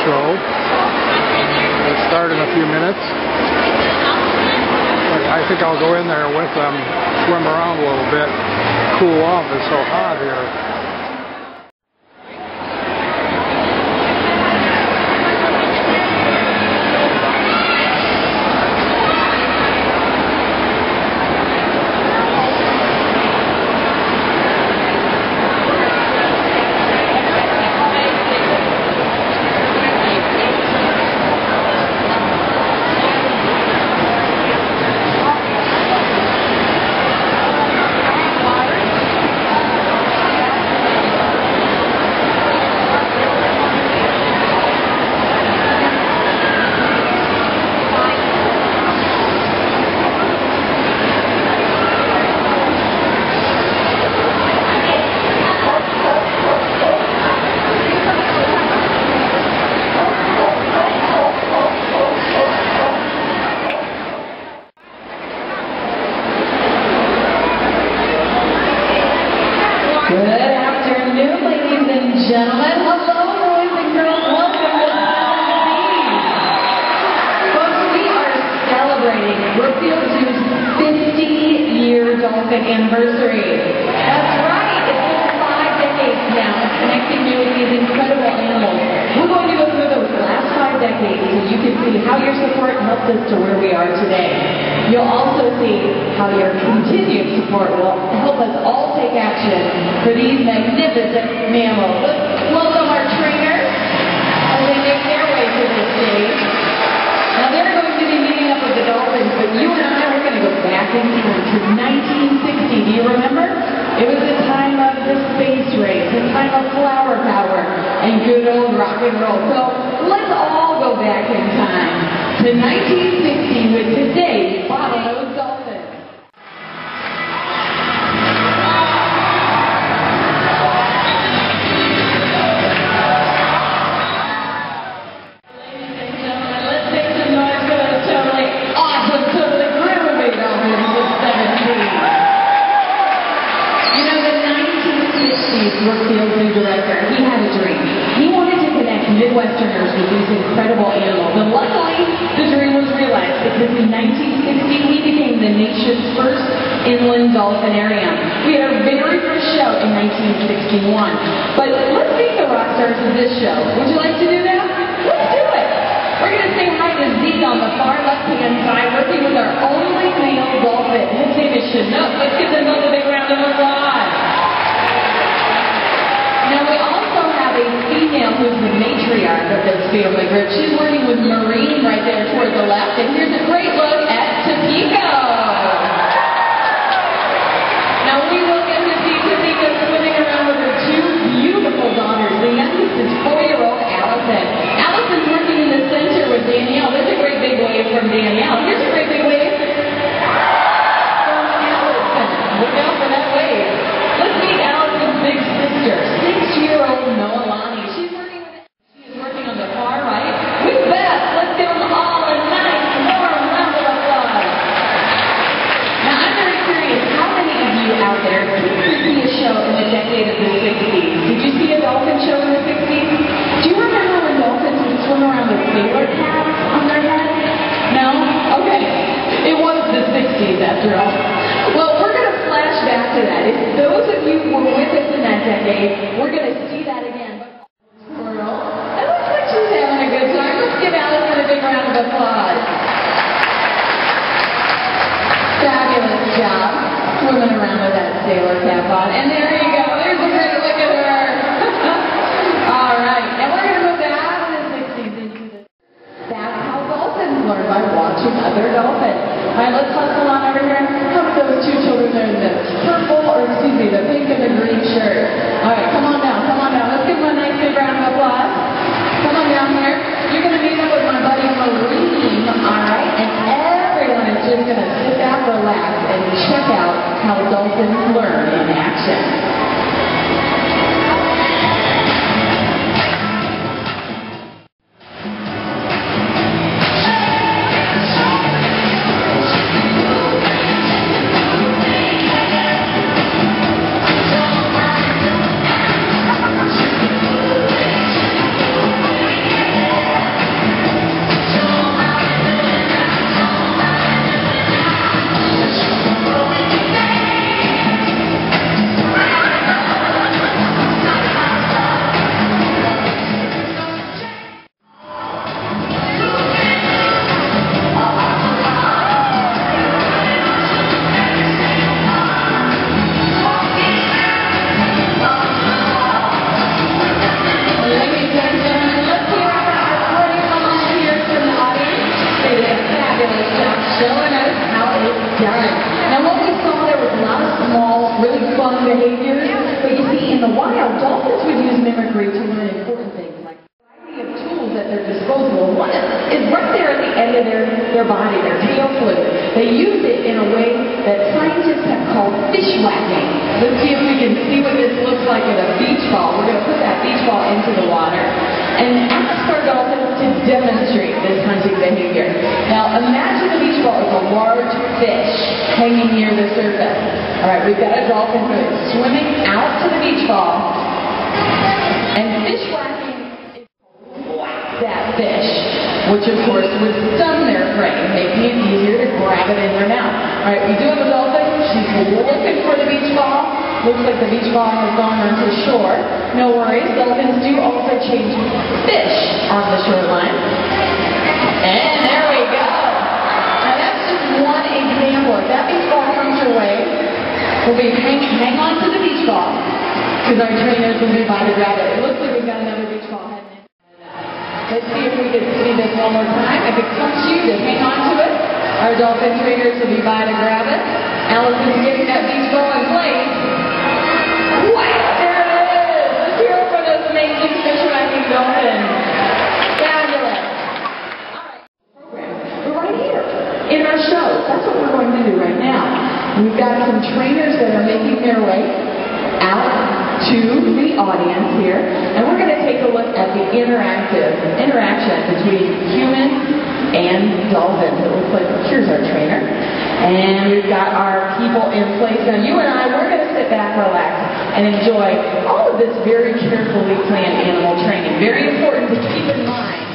show. It'll start in a few minutes. But I think I'll go in there with them, swim around a little bit, cool off. It's so hot here. Gentlemen, hello boys and girls, welcome to Dolphins. Folks, we are celebrating Brookfield Zoo's 50-year Dolphin anniversary. That's right, it's been 5 decades now of connecting you with these incredible animals. We're going to go through those last 5 decades so you can see how your support helped us to where we are today. You'll also see how your continued support will help us all take action for these magnificent mammals. Let's welcome our trainers as they make their way to the stage. Now they're going to be meeting up with the Dolphins, but you and I, we're going to go back in time to 1960. Do you remember? It was the time of the space race, the time of flower power, and good old rock and roll. So let's all go back in time to 1960 with today's bottlenose Dolphins. Brookfield Zoo director, he had a dream. He wanted to connect Midwesterners with these incredible animals. And luckily, the dream was realized because in 1960, he became the nation's first inland dolphinarium. We had our very first show in 1961. But let's meet the rock stars of this show. Would you like to do that? Let's do it. We're going to say hi to Zeke on the far left-hand side, working with our only male dolphin. His name is Chinook. Let's give them both a big round of applause. Now we also have a female who's the matriarch of this family group. She's working with Marine right there toward the left. And here's a great look at Topeka. Now we will get to see Topeka swimming around with her 2 beautiful daughters. The youngest is 4-year-old Allison. Allison's working in the center with Danielle. There's a great big wave from Danielle. Here's a great big wave from Allison. Look out for that wave. Let's meet Allison's big sister, 6-year-old Noelani. She is working on the far right with Beth. Let's give them all a nice warm round of applause. Now I'm very curious, how many of you out there did see a show in the decade of the 60s? Did you see a dolphin show in the 60s? Do you remember when dolphins would swim around with sailor caps on their heads? No? Okay. It was the 60s after all. Well, we're going to flash back to that. If those of you who were with us in that decade, we're going to see that again. Squirrel. It looks like she's having a good time. Let's give Allison a big round of applause. Fabulous job swimming around with that sailor cap on. And there you go. There's a great look at her. All right. And we're going to move out of the 60s into the... That's how dolphins learn, by watching other dolphins. All right, let's hustle on over here. How about those 2 children there in the purple, or excuse me, the pink and the green shirt? All right, come on down, come on down. Let's give them a nice big round of applause. Come on down here. You're going to meet up with my buddy Marine, all right? And everyone is just going to sit back, relax, and check out how dolphins learn in action. behaviors. But you see, in the wild, dolphins would use mimicry to learn important things like a variety of tools at their disposal. One is right there at the end of their body, their tail fluid. They use it in a way that scientists have called fish whacking. Let's see if we can see what this looks like with a beach ball. We're going to put that beach ball into the water and ask our dolphins to demonstrate this hunting behavior. Now, imagine a beach ball is a large fish hanging near the surface. All right, we've got a dolphin who is swimming out to the beach ball, and fish whacking is whack that fish, which of course would stun their prey, making it easier to grab it in their mouth. All right, we do have a dolphin. She's looking for the beach ball. Looks like the beach ball has gone onto shore. No worries, dolphins do also change fish on the shoreline. And there we go. Now that's just one example. If that beach ball comes your way, we'll be hang on to the beach ball, because our trainers will be by to grab it. It looks like we've got another beach ball heading in. Let's see if we can see this one more time. If it comes to you, just hang on to it. Our dolphin trainers will be by to grab it. Allison's getting that beach ball in place. Wow, there it is! Let's hear it for this amazing fish whacking dolphin. Fabulous. All right, program. We're right here in our show. That's what we're going to do right now. We've got some trainers that are making their way out to the audience here, and we're going to take a look at the interaction between humans and dolphins. It looks like here's our trainer, and we've got our people in place. Now, you and I, we're going to sit back, relax, and enjoy all of this very carefully planned animal training. Very important to keep in mind.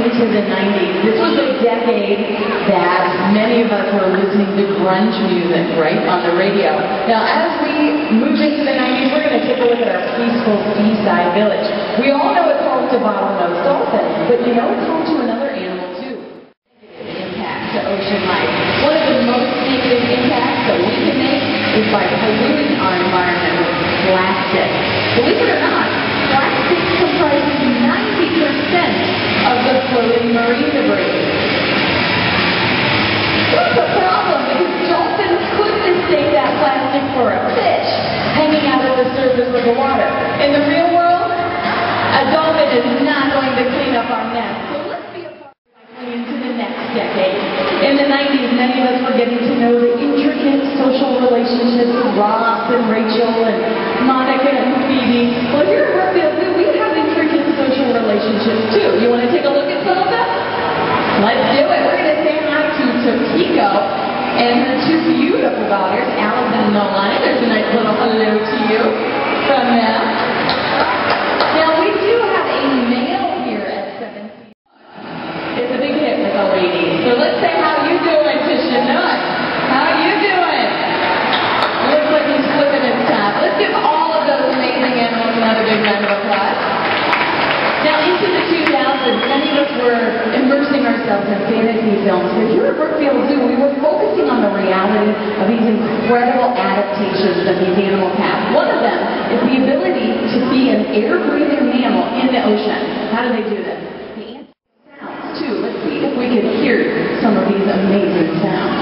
Into the 90s. This was a decade that many of us were listening to grunge music, right, on the radio. Now, as we move into the 90s, we're going to take a look at our peaceful seaside village. We all know it's home to bottlenose dolphins, but you know it's home to another animal, too. Impact to ocean life. One of the most negative impacts that we can make is by polluting our environment with plastic. Believe it or not, plastic comprises 90% of the floating marine debris. That's a problem, because dolphins could mistake that plastic for a fish hanging out at the surface of the water. In the real world, a dolphin is not going to clean up our mess. So let's be a part of into the next decade. In the 90s, many of us were getting to know the intricate social relationships of Ross and Rachel and Monica and Phoebe. Well, here at Brookfield Zoo, we have intricate social relationships too. You want to take a look at some of them? Let's do it. We're going to say hi to Topeka and her two beautiful daughters, Allison and Nolani. There's a nice little hello to you from them. Now, we do have a male here at 7 feet. It's a big hit with the ladies. So let's say how you doing to Chinook. Dolphins, many of us were immersing ourselves in fantasy films, but here at Brookfield Zoo, we were focusing on the reality of these incredible adaptations that these animals have. One of them is the ability to be an air-breathing mammal in the ocean. How do they do this? The answer is sounds, too. Let's see if we can hear some of these amazing sounds.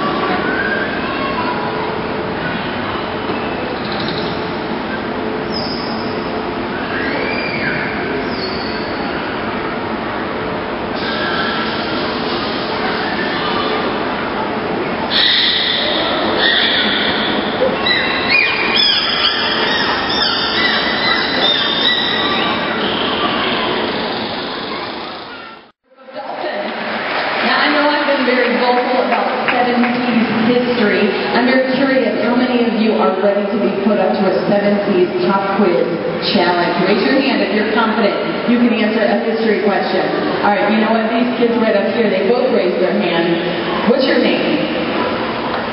Very vocal about 70s history. I'm very curious how many of you are ready to be put up to a 70s pop quiz challenge. Raise your hand if you're confident you can answer a history question. All right, you know what? These kids right up here, they both raised their hand. What's your name?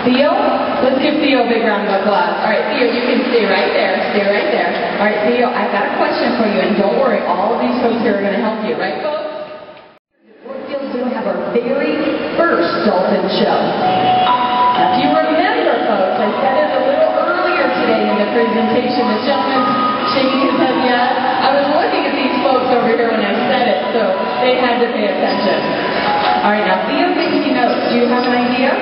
Theo? Let's give Theo a big round of applause. All right, Theo, you can stay right there. Stay right there. All right, Theo, I've got a question for you, and don't worry, all of these folks here are going to help you. Right, folks? Have our very first Dolphin show. Now, if you remember, folks, I said it a little earlier today in the presentation. The gentleman's shaking his head yes. I was looking at these folks over here when I said it, so they had to pay attention. All right, now, Theo thinks he knows. Do you have an idea?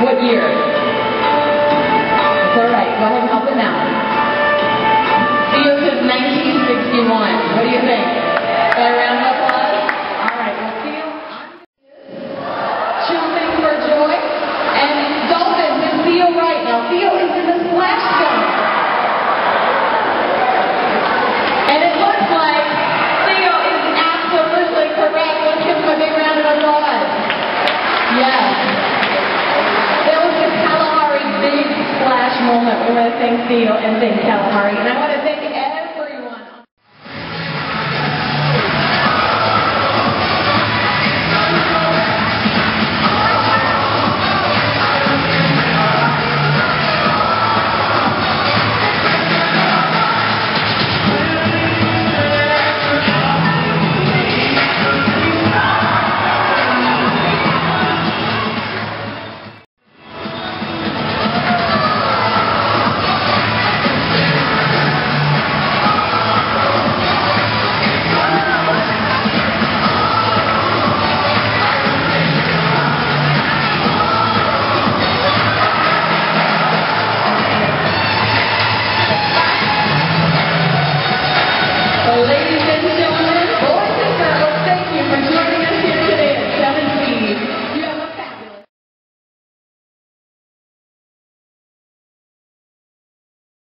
What year? It's all right. Go ahead and help him out. Theo says 1961. What do you think? Got a round of applause? Theo is in the splash zone. And it looks like Theo is absolutely correct. Let's give him a big round of applause. Yes. That was the Kalahari big splash moment. We want to thank Theo and thank Kalahari. And I want to